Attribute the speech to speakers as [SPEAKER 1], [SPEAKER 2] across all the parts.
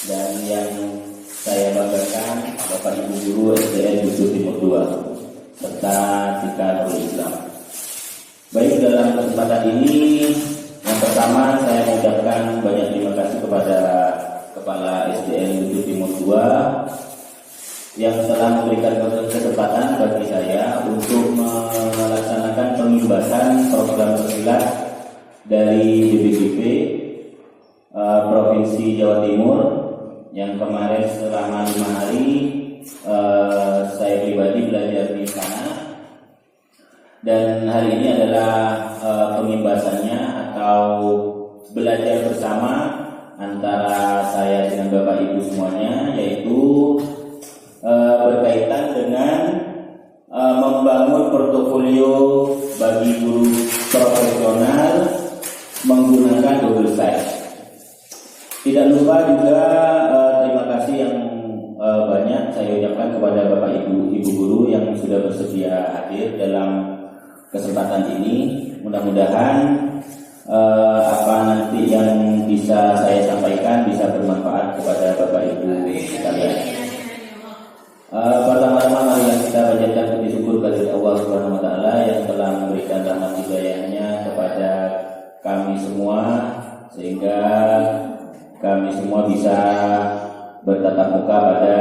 [SPEAKER 1] dan yang saya banggakan Bapak Ibu Guru SDN Bujur Timur 2 serta Tika Nurul Islam. Baik, dalam kesempatan ini yang pertama saya mengucapkan banyak terima kasih kepada Kepala SDN Bujur Timur 2 yang telah memberikan kesempatan bagi saya untuk melaksanakan pengimbasan program tersilat dari BPGP Provinsi Jawa Timur yang kemarin selama 5 hari saya pribadi belajar di sana, dan hari ini adalah pengimbasannya atau belajar bersama antara saya dengan Bapak Ibu semuanya, yaitu berkaitan dengan membangun portofolio bagi guru profesional menggunakan double side. Tidak lupa juga terima kasih yang banyak saya ucapkan kepada Bapak Ibu guru yang sudah bersedia hadir dalam kesempatan ini. Mudah-mudahan apa nanti yang bisa saya sampaikan bisa bermanfaat kepada Bapak Ibu sekalian. Pertama-tama marilah kita panjatkan puji syukur kepada Allah Subhanahu wa taala yang telah memberikan rahmat hidayahnya kepada kami semua sehingga kami semua bisa bertatap muka pada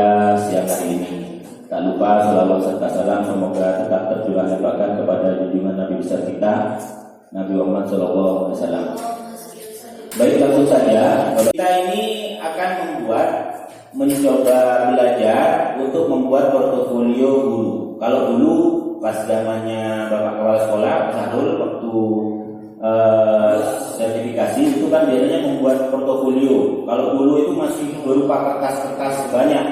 [SPEAKER 1] siang hari ini. Tak lupa selawat serta salam semoga tetap tercurah limpahkan kepada junjungan Nabi besar kita, Nabi Muhammad SAW. Baik, langsung saja. Kita ini akan mencoba belajar untuk membuat portofolio guru. Kalau dulu pas zamannya Bapak Kepala Sekolah Sahrul waktu sertifikasi itu kan biasanya membuat portofolio. Kalau dulu itu masih berupa kertas-kertas banyak.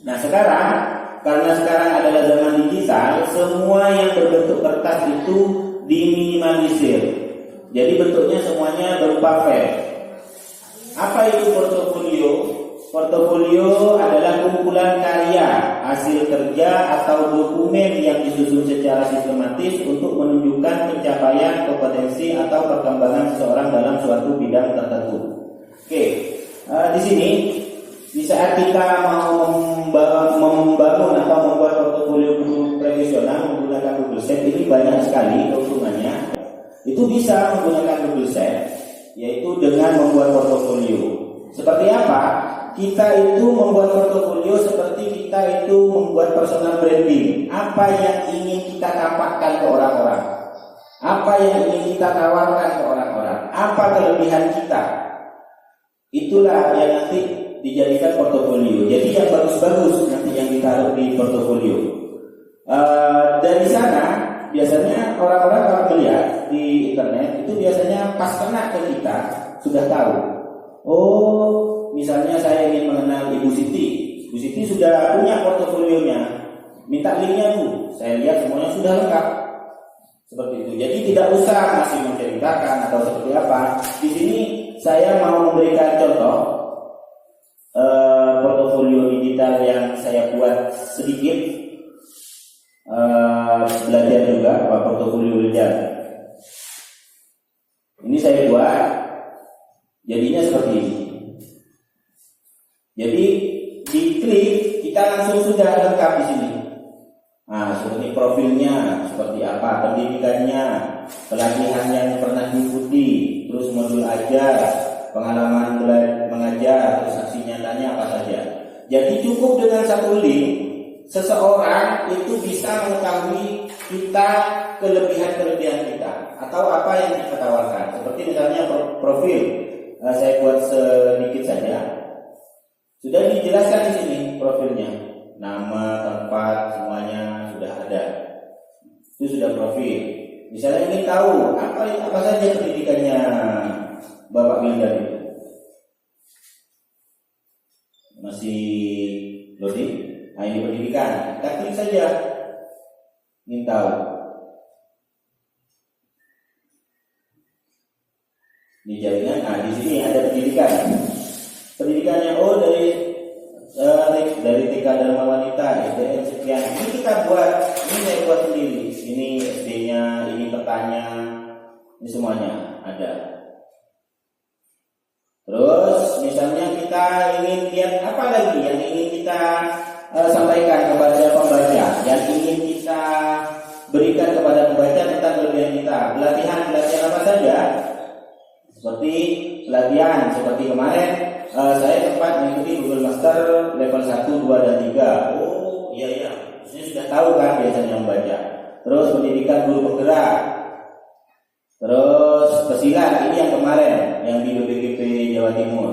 [SPEAKER 1] Nah sekarang, karena sekarang adalah zaman digital, semua yang berbentuk kertas itu diminimalisir. Jadi bentuknya semuanya berupa file. Apa itu portofolio? Portofolio adalah kumpulan karya, hasil kerja atau dokumen yang disusun secara sistematis untuk menunjukkan pencapaian, kompetensi atau perkembangan seseorang dalam suatu bidang tertentu. Oke, di sini di saat kita mau membangun atau membuat portofolio guru profesional menggunakan Google Sheet, ini banyak sekali keuntungannya. Itu bisa menggunakan Google Sheet, yaitu dengan membuat portofolio. Seperti apa? Kita itu membuat portofolio seperti kita itu membuat personal branding. Apa yang ingin kita tampakkan ke orang-orang? Apa yang ingin kita tawarkan ke orang-orang? Apa kelebihan kita? Itulah yang nanti dijadikan portofolio. Jadi yang bagus-bagus nanti yang ditaruh di portofolio. Dari sana biasanya orang-orang kalau melihat di internet itu biasanya pas kena ke kita sudah tahu. Oh, misalnya saya ingin mengenal Ibu Siti. Ibu Siti sudah punya portofolionya. Minta linknya Bu. Saya lihat semuanya sudah lengkap. Seperti itu. Jadi tidak usah masih menceritakan atau seperti apa. Di sini saya mau memberikan contoh portofolio digital yang saya buat sedikit. Belajar juga portofolio belajar. Ini saya buat. Jadinya seperti ini. Jadi diklik kita langsung sudah lengkap di sini. Nah, seperti profilnya, seperti apa, pendidikannya, pelatihan yang pernah diikuti, terus modul ajar, pengalaman mengajar, terus aksi nyatanya apa saja. Jadi cukup dengan satu link, seseorang itu bisa mengetahui kita kelebihan-kelebihan kita atau apa yang kita tawarkan. Seperti misalnya profil, saya buat sedikit saja. Sudah dijelaskan di sini profilnya, nama, tempat, semuanya sudah ada. Itu sudah profil. Misalnya ingin tahu apa saja pendidikannya Bapak Wildan itu. Masih loading. Nah ini pendidikan. Kita klik saja. Ingin tahu. Di jaringan. Nah di sini ada pendidikan. Pendidikannya dari TK Dharma Wanita, SDN sekian. Ini kita buat, ini saya buat sendiri. Ini SD-nya, ini petanya, ini semuanya ada. Terus misalnya kita ingin lihat apa lagi yang ingin kita sampaikan kepada pembaca, yang ingin kita berikan kepada pembaca tentang kelebihan kita, pelatihan apa saja, seperti pelatihan seperti kemarin saya sempat mengikuti Google Master level 1, 2, dan 3. Oh iya, ini sudah tahu kan biasanya membaca. Terus pendidikan guru penggerak, terus pesilat, ini yang kemarin yang di BPGP Jawa Timur.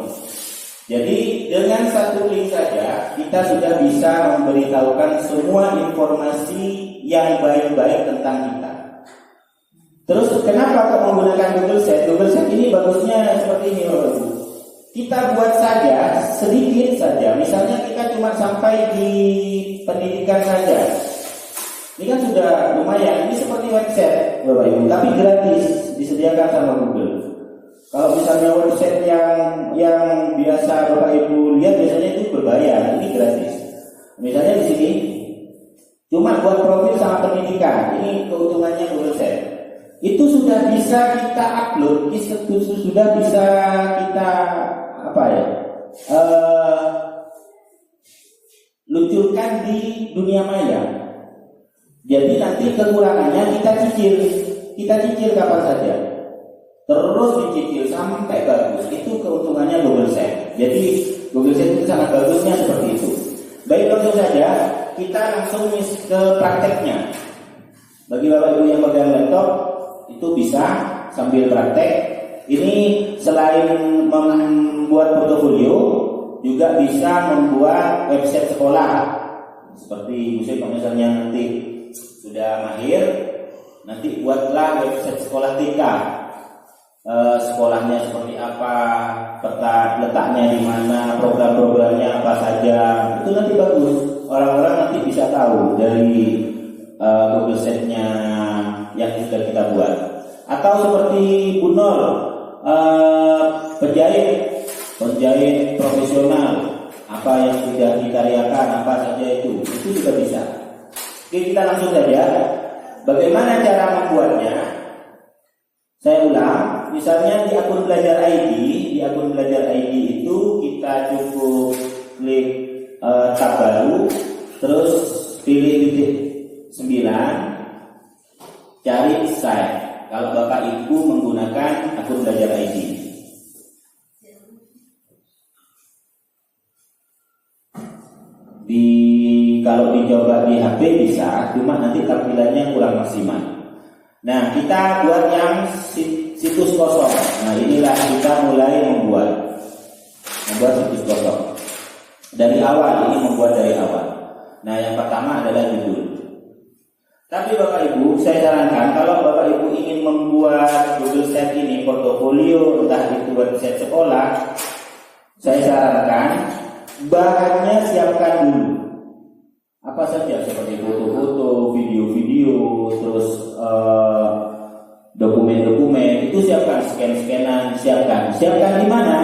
[SPEAKER 1] Jadi dengan satu link saja kita sudah bisa memberitahukan semua informasi yang baik-baik tentang kita. Terus kenapa kok menggunakan Google Sheet? Google Sheet ini bagusnya seperti ini, Bapak Ibu. Kita buat saja sedikit saja. Misalnya kita cuma sampai di pendidikan saja. Ini kan sudah lumayan. Ini seperti website, Bapak Ibu, tapi gratis, disediakan sama Google. Kalau misalnya website yang biasa Bapak Ibu lihat biasanya itu berbayar, ini gratis. Misalnya di sini cuma buat profil sama pendidikan. Ini keuntungannya Google Sheet. Itu sudah bisa kita upload, sudah bisa kita luncurkan di dunia maya. Jadi nanti kekurangannya kita cicil kapan saja. Terus dicicil sampai bagus. Itu keuntungannya Google Sheet. Jadi Google Sheet itu sangat bagusnya seperti itu. Baik, langsung saja kita langsung ke prakteknya. Bagi Bapak Ibu yang pegang laptop itu bisa sambil praktek. Ini selain membuat portofolio juga bisa membuat website sekolah. Seperti misalnya nanti sudah mahir, nanti buatlah website sekolah TK. Sekolahnya seperti apa, peta letaknya di mana, program-programnya apa saja, itu nanti bagus. Orang-orang nanti bisa tahu dari Google Sheet-nya yang sudah kita buat. Atau seperti Bu Nur, penjahit profesional, apa yang sudah dikaryakan, apa saja itu juga bisa. Oke, kita langsung saja. Bagaimana cara membuatnya? Saya ulang, misalnya di akun belajar ID itu kita cukup klik tab baru, terus pilih titik 9, cari site. Kalau Bapak Ibu menggunakan akun belajar ID, kalau dicoba di HP bisa, cuma nanti tampilannya kurang maksimal. Nah, kita buat yang situs kosong. Nah, inilah kita mulai membuat situs kosong. Dari awal, ini membuat dari awal. Nah, yang pertama adalah judul. Tapi Bapak Ibu, saya sarankan kalau Bapak Ibu ingin membuat Google Sheet ini portofolio, entah itu website sekolah, saya sarankan bahannya siapkan dulu. Apa saja seperti foto-foto, video-video, terus dokumen-dokumen itu siapkan, scan-scanan siapkan di mana?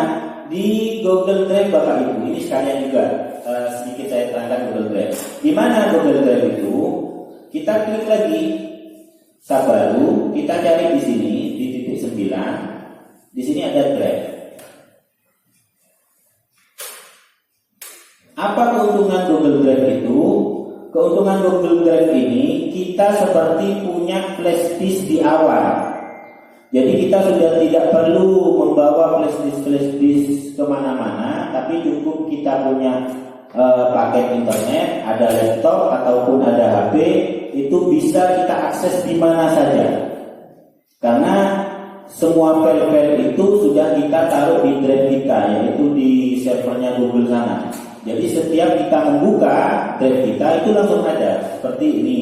[SPEAKER 1] Di Google Drive Bapak Ibu. Ini sekalian juga sedikit saya terangkan Google Drive. Di mana Google Drive itu? Kita klik lagi tab baru, kita cari di sini di titik 9. Di sini ada Drive. Apa keuntungan Google Drive itu? Keuntungan Google Drive ini kita seperti punya flash disk di awal. Jadi kita sudah tidak perlu membawa flash disk kemana-mana, tapi cukup kita punya paket internet, ada laptop ataupun ada HP, itu bisa kita akses di mana saja. Karena semua file-file itu sudah kita taruh di drive kita, yaitu di servernya Google sana. Jadi setiap kita membuka drive kita itu langsung ada. Seperti ini.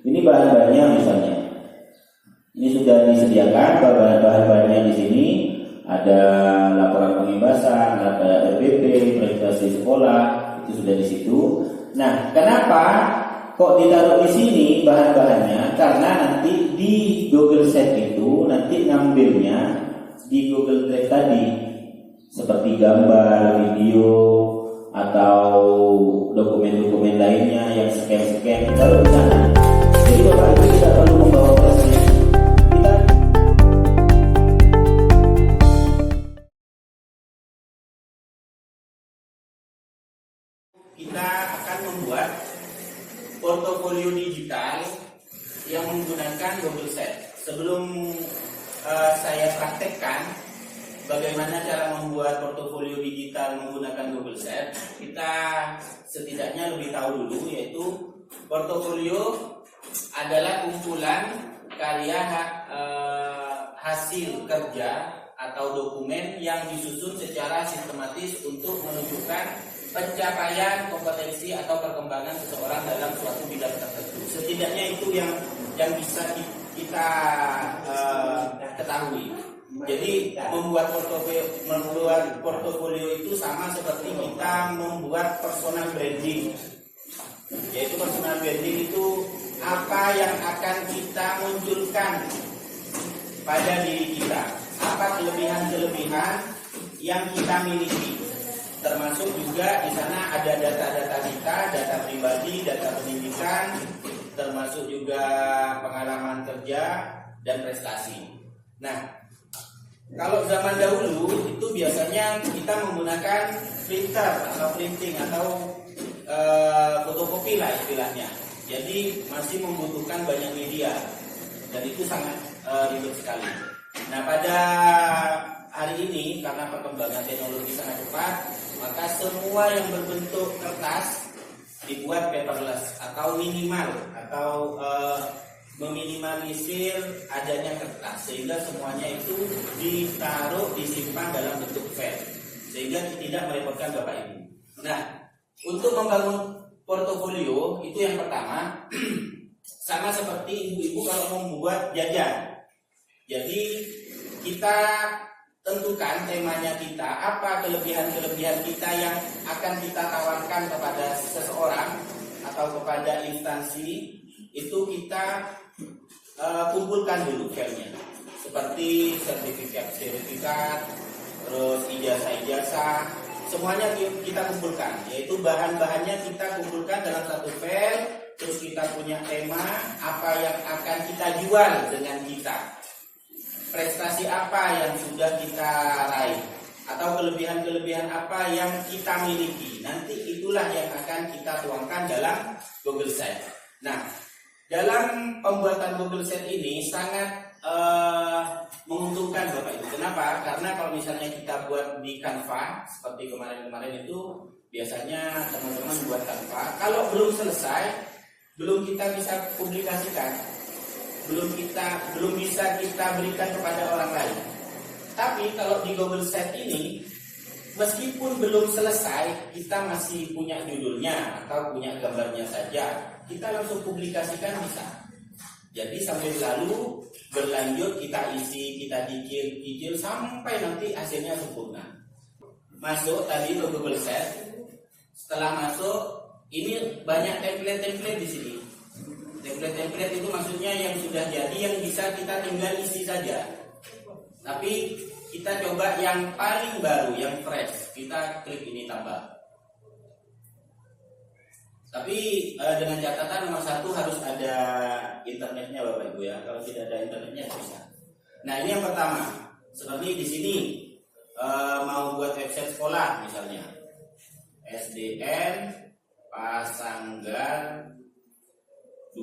[SPEAKER 1] Ini bahan-bahannya misalnya. Ini sudah disediakan bahan-bahannya di sini. Ada laporan pengibasan, ada RPP, presentasi sekolah, itu sudah di situ. Nah, kenapa kok ditaruh di sini bahan-bahannya? Karena nanti di Google Sheet itu nanti ngambilnya di Google Drive tadi, seperti gambar, video, atau dokumen-dokumen lainnya yang scan-scan taruh di sana. Jadi Bapak Ibu tidak perlu membawa flash kita akan membuat portofolio digital yang menggunakan Google Set. Sebelum saya praktekkan bagaimana cara membuat portofolio digital menggunakan Google Set, kita setidaknya lebih tahu dulu, yaitu portofolio adalah kumpulan karya hasil kerja atau dokumen yang disusun secara sistematis untuk menunjukkan pencapaian, kompetensi atau perkembangan seseorang dalam suatu bidang tertentu. Setidaknya itu yang bisa kita ketahui. Jadi membuat portofolio itu sama seperti kita membuat personal branding. Yaitu personal branding itu apa yang akan kita munculkan pada diri kita, apa kelebihan-kelebihan yang kita miliki, termasuk juga di sana ada data-data kita, data pribadi, data pendidikan, termasuk juga pengalaman kerja dan prestasi. Nah, kalau zaman dahulu itu biasanya kita menggunakan printer atau printing atau fotokopi lah istilahnya. Jadi masih membutuhkan banyak media dan itu sangat ribet sekali. Nah, pada hari ini karena perkembangan teknologi sangat cepat, maka semua yang berbentuk kertas dibuat paperless atau minimal atau meminimalisir adanya kertas, sehingga semuanya itu ditaruh, disimpan dalam bentuk file, sehingga tidak merepotkan Bapak Ibu. Nah, untuk membangun portofolio itu yang pertama sama seperti ibu-ibu kalau membuat jajan. Jadi kita tentukan temanya kita, apa kelebihan-kelebihan kita yang akan kita tawarkan kepada seseorang atau kepada instansi, itu kita kumpulkan dulu filenya. Seperti sertifikat, terus ijazah-ijazah, semuanya kita kumpulkan, yaitu bahan-bahannya kita kumpulkan dalam satu file. Terus kita punya tema apa yang akan kita jual dengan kita, prestasi apa yang sudah kita raih, atau kelebihan-kelebihan apa yang kita miliki. Nanti itulah yang akan kita tuangkan dalam Google Set. Nah, dalam pembuatan Google Set ini sangat menguntungkan Bapak Ibu. Kenapa? Karena kalau misalnya kita buat di Canva seperti kemarin-kemarin itu, biasanya teman-teman buat Canva, kalau belum selesai, belum kita bisa publikasikan, belum bisa kita berikan kepada orang lain. Tapi kalau di Google Set ini, meskipun belum selesai, kita masih punya judulnya atau punya gambarnya saja, kita langsung publikasikan bisa. Jadi sambil lalu berlanjut kita isi, kita cicil sampai nanti hasilnya sempurna. Masuk tadi ke Google Set. Setelah masuk, ini banyak template-template di sini. Template-template itu maksudnya yang sudah jadi, yang bisa kita tinggal isi saja. Tapi kita coba yang paling baru, yang fresh. Kita klik ini tambah. Tapi dengan catatan nomor satu harus ada internetnya Bapak Ibu ya. Kalau tidak ada internetnya bisa. Nah, ini yang pertama. Seperti di sini mau buat website sekolah misalnya. SDN Pasanggar 2.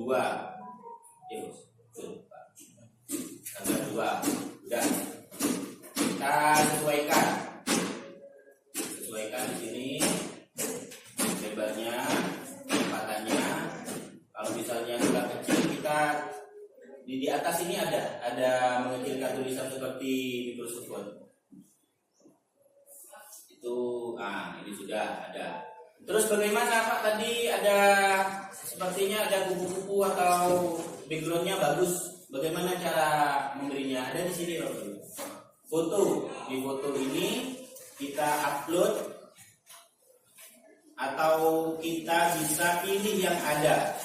[SPEAKER 1] Pasanggar 2. Udah. Kita sesuaikan di sini lebarnya, kecepatannya. Kalau misalnya agak kecil, kita di atas ini ada mengecilkan tulisan seperti Microsoft Word. Itu ini sudah ada. Terus bagaimana Pak, tadi ada sepertinya ada kupu-kupu atau backgroundnya bagus. Bagaimana cara memberinya? Ada di sini loh. Foto. Di foto ini kita upload atau kita bisa pilih yang ada.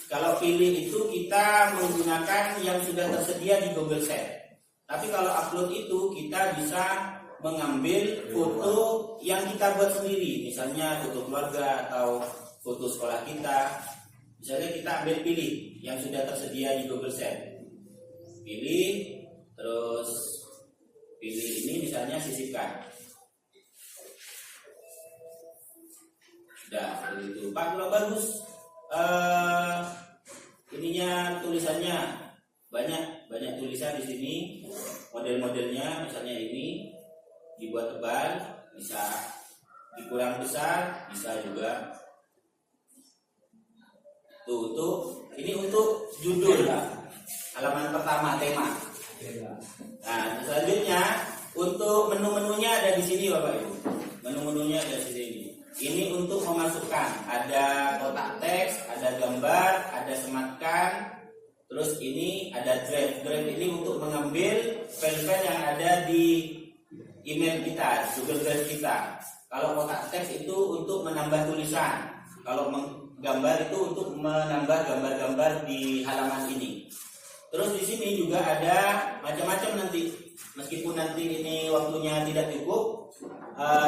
[SPEAKER 1] Kalau pilih itu kita menggunakan yang sudah tersedia di Google Set. Tapi kalau upload itu kita bisa mengambil foto yang kita buat sendiri, misalnya foto keluarga atau foto sekolah kita. Misalnya kita ambil pilih yang sudah tersedia di Google Set. Pilih, terus pilih ini misalnya sisipkan. Sudah seperti itu. Pak, kalau bagus ininya tulisannya banyak tulisan di sini. Model-modelnya misalnya ini dibuat tebal, bisa dikurang besar, bisa juga. Tuh, ini untuk judul halaman pertama tema. Nah, selanjutnya untuk menu-menunya ada di sini Bapak Ibu. Menu-menunya ada di sini. Ini untuk memasukkan, ada kotak teks, ada gambar, ada sematkan. Terus ini ada drive. Drive ini untuk mengambil file-file yang ada di email kita, Google Drive kita. Kalau kotak teks itu untuk menambah tulisan. Kalau gambar itu untuk menambah gambar-gambar di halaman ini. Terus di sini juga ada macam-macam nanti. Meskipun nanti ini waktunya tidak cukup,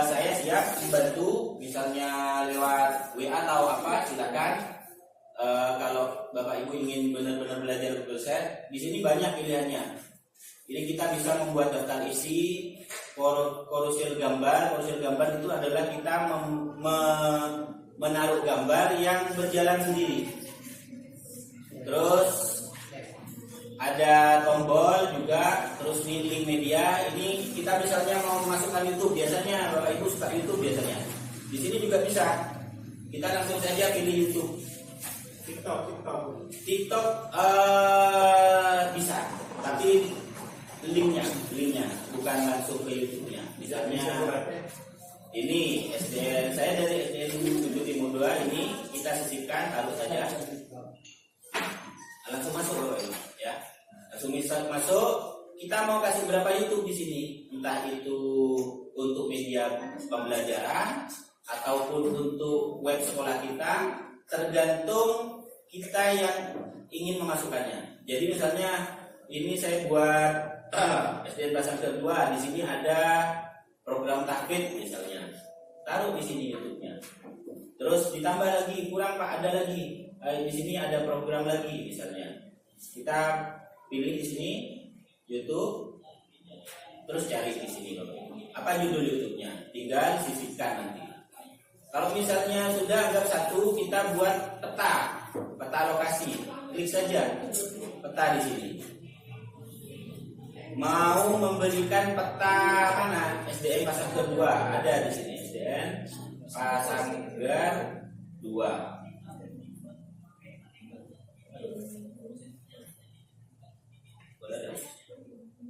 [SPEAKER 1] saya siap membantu, misalnya lewat WA atau apa, silakan. Kalau Bapak Ibu ingin benar-benar belajar Google Sheet, di sini banyak pilihannya. Ini kita bisa membuat daftar isi, carousel gambar. Carousel gambar itu adalah kita menaruh gambar yang berjalan sendiri. Terus ada tombol juga, terus ini link media. Ini kita misalnya mau memasukkan YouTube, biasanya Bapak Ibu suka YouTube biasanya. Di sini juga bisa. Kita langsung saja pilih YouTube. TikTok bisa, tapi linknya bukan langsung ke YouTube-nya. Misalnya ini SDN, saya dari SDN 7 Timur 2 ini kita sisipkan, taruh saja. Langsung masuk Bapak Ibu, ya. Langsung bisa masuk. Kita mau kasih berapa YouTube di sini? Entah itu untuk media pembelajaran ataupun untuk web sekolah kita, tergantung kita yang ingin memasukkannya. Jadi misalnya ini saya buat SDN Pasar kedua, di sini ada program tahfidz misalnya, taruh di sini YouTube-nya. Terus ditambah lagi, kurang Pak, ada lagi. Di sini ada program lagi misalnya. Kita pilih di sini YouTube, terus cari di sini apa judul YouTube-nya, tinggal sisipkan nanti. Kalau misalnya sudah anggap satu, kita buat peta lokasi, klik saja peta di sini. Mau memberikan peta mana? SDN Pasar kedua ada di sini, SDN Pasar 2.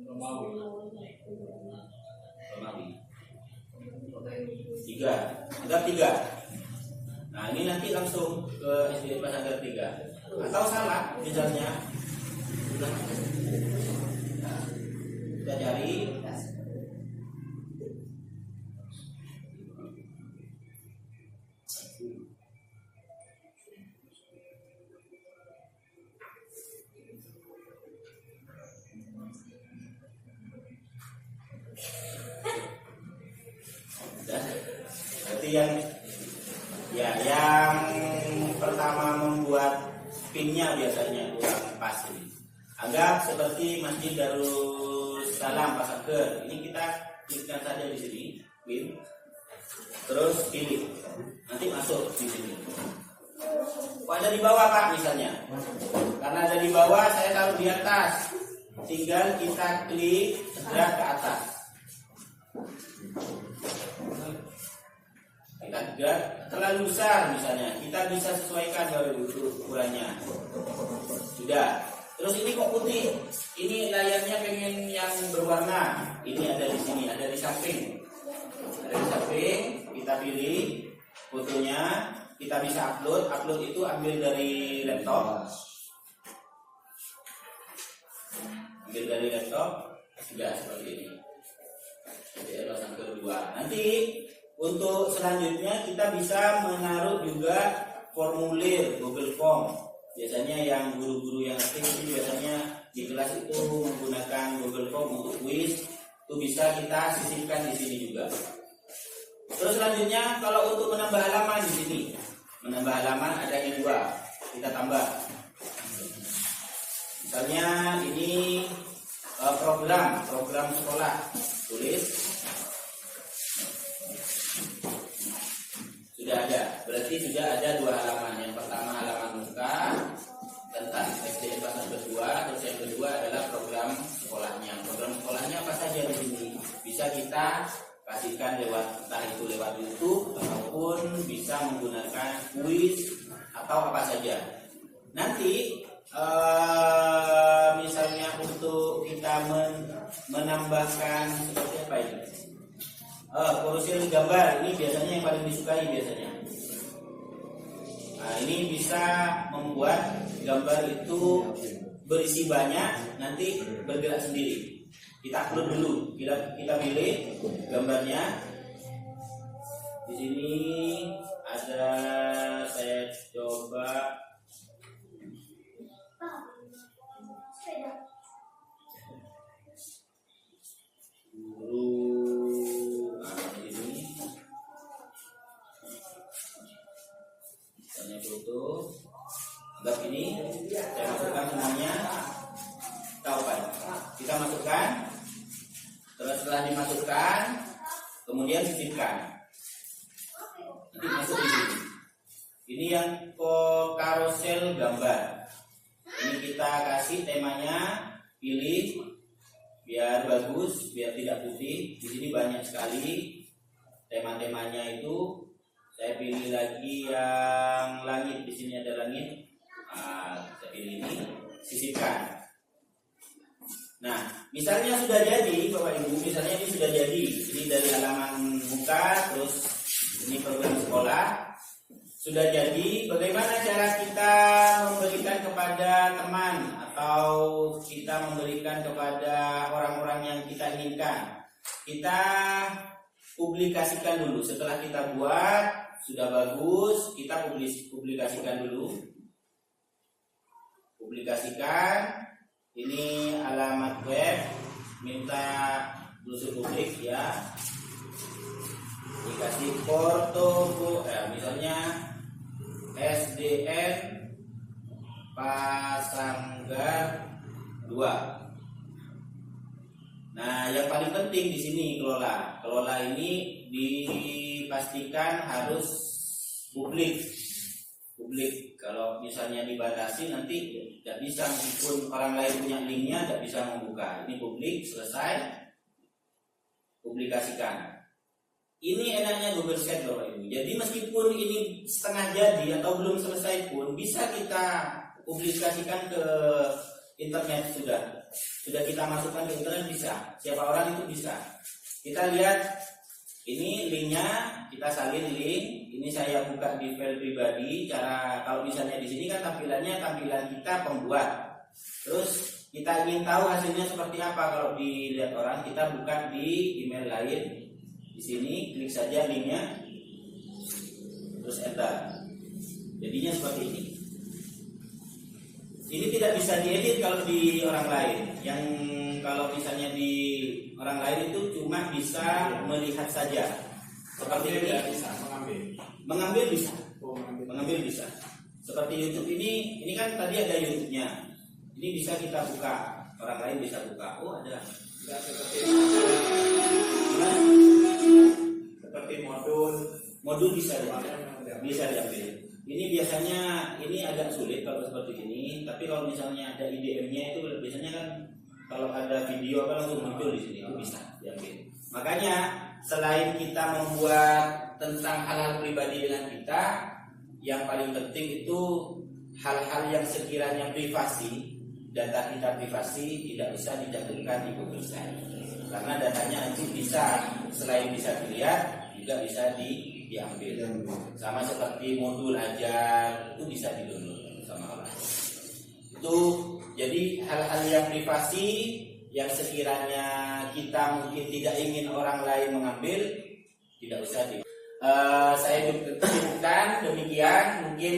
[SPEAKER 1] Romawi 3, anggap 3. Nah ini nanti langsung ke SDN Pasar 3. Atau salah misalnya, kita cari berarti yang pertama membuat pinnya biasanya kurang pas ini. Anggap seperti Masjid Darussalam Pasar. Ini kita klikkan saja di sini, pin. Terus pilih. Nanti masuk di sini. Kok ada di bawah Pak misalnya? Karena ada di bawah, saya taruh di atas. Tinggal kita klik drag ke atas. Kita drag terlalu besar misalnya, kita bisa sesuaikan dari ukurannya. Sudah. Terus ini kok putih? Ini layarnya pengen yang berwarna. Ini ada di sini, ada di samping. Ada di samping, kita pilih fotonya, kita bisa upload. Upload itu ambil dari laptop. Ambil dari laptop, sudah seperti ini. Jadi yang kedua. Nanti untuk selanjutnya kita bisa menaruh juga formulir Google Form. Biasanya yang guru-guru yang aktif itu biasanya di kelas itu menggunakan Google Form untuk quiz. Itu bisa kita sisipkan di sini juga. Terus selanjutnya kalau untuk menambah halaman di sini, menambah halaman ada yang 2. Kita tambah. Misalnya ini program sekolah, tulis. Sudah ada. berarti sudah ada 2 halaman. Yang pertama halaman muka tentang SDN kelas kedua, terus yang kedua adalah program sekolahnya. Program sekolahnya apa saja di sini? Bisa kita kasihkan lewat, entah itu lewat YouTube ataupun bisa menggunakan kuis atau apa saja. Nanti misalnya untuk kita menambahkan seperti apa ini? Kursil gambar ini biasanya yang paling disukai biasanya. Nah, ini bisa membuat gambar itu berisi banyak, nanti bergerak sendiri. Kita upload dulu, kita pilih gambarnya. Di sini ada, saya coba guru. Nah, ini misalnya foto. Anggap ini saya masukkan semuanya. Tahukan. Kita masukkan. Terus setelah dimasukkan, kemudian sisipkan. Nanti masuk di sini. Ini yang karosel gambar. Ini kita kasih temanya, pilih biar bagus, biar tidak putih. Di sini banyak sekali tema-temanya itu. Saya pilih lagi yang langit. Di sini ada langit. Saya pilih ini, sisipkan. Nah, misalnya sudah jadi, Bapak Ibu, misalnya ini sudah jadi. Ini dari halaman muka, terus ini program sekolah. Sudah jadi, bagaimana cara kita memberikan kepada teman atau kita memberikan kepada orang-orang yang kita inginkan? Kita publikasikan dulu. Setelah kita buat, sudah bagus, kita publikasikan dulu. Publikasikan. Ini alamat web, minta brosur publik ya. Dikasih portofolio, misalnya SDN Pasanggar 2. Nah, yang paling penting di sini kelola. Kelola ini dipastikan harus publik. Kalau misalnya dibatasi nanti tidak bisa, meskipun orang lain punya linknya tidak bisa membuka. Ini publik, selesai, publikasikan. Ini enaknya Google Sheet, Bapak Ibu. Jadi meskipun ini setengah jadi atau belum selesai pun bisa kita publikasikan ke internet. Sudah kita masukkan ke internet, bisa. Siapa orang itu bisa. Kita lihat ini linknya, kita salin link. Ini saya buka di file pribadi. Cara kalau misalnya di sini kan tampilan kita pembuat. Terus kita ingin tahu hasilnya seperti apa kalau dilihat orang, kita buka di email lain. Di sini klik saja linknya, terus enter. Jadinya seperti ini. Ini tidak bisa diedit kalau di orang lain. Yang kalau misalnya di orang lain itu cuma bisa melihat saja. Seperti ini bisa mengambil bisa. Mengambil bisa. Seperti YouTube ini kan tadi ada YouTube-nya. Ini bisa kita buka. Orang lain bisa buka. Oh, ada. Tidak seperti modul bisa diambil. Ini biasanya ini agak sulit kalau seperti ini. Tapi kalau misalnya ada IDM-nya itu biasanya kan kalau ada video kan langsung muncul di sini, itu bisa diambil. Makanya selain kita membuat tentang hal-hal pribadi dengan kita, yang paling penting itu hal-hal yang sekiranya privasi, data kita privasi tidak bisa dicantumkan di Google Sheet. Karena datanya nanti bisa, selain bisa dilihat, juga bisa diambil. Sama seperti modul ajar, itu bisa di-download sama orang. Itu jadi hal-hal yang privasi yang sekiranya kita mungkin tidak ingin orang lain mengambil, tidak usah di. Saya cukupkan demikian. Mungkin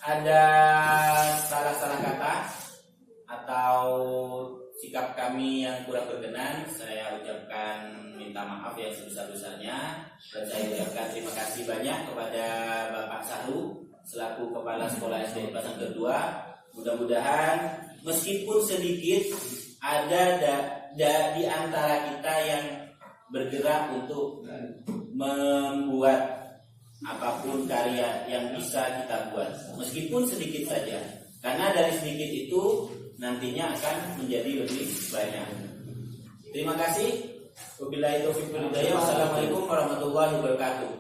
[SPEAKER 1] ada salah-salah kata atau sikap kami yang kurang berkenan, saya ucapkan minta maaf yang sebesar-besarnya. Dan saya ucapkan terima kasih banyak kepada Bapak Sahu selaku Kepala Sekolah SD Pasanggar 2. Mudah-mudahan meskipun sedikit ada di antara kita yang bergerak untuk membuat apapun karya yang bisa kita buat, meskipun sedikit saja, karena dari sedikit itu nantinya akan menjadi lebih banyak. Terima kasih. Wabillahi taufiq wal hidayah. Wassalamualaikum warahmatullahi wabarakatuh.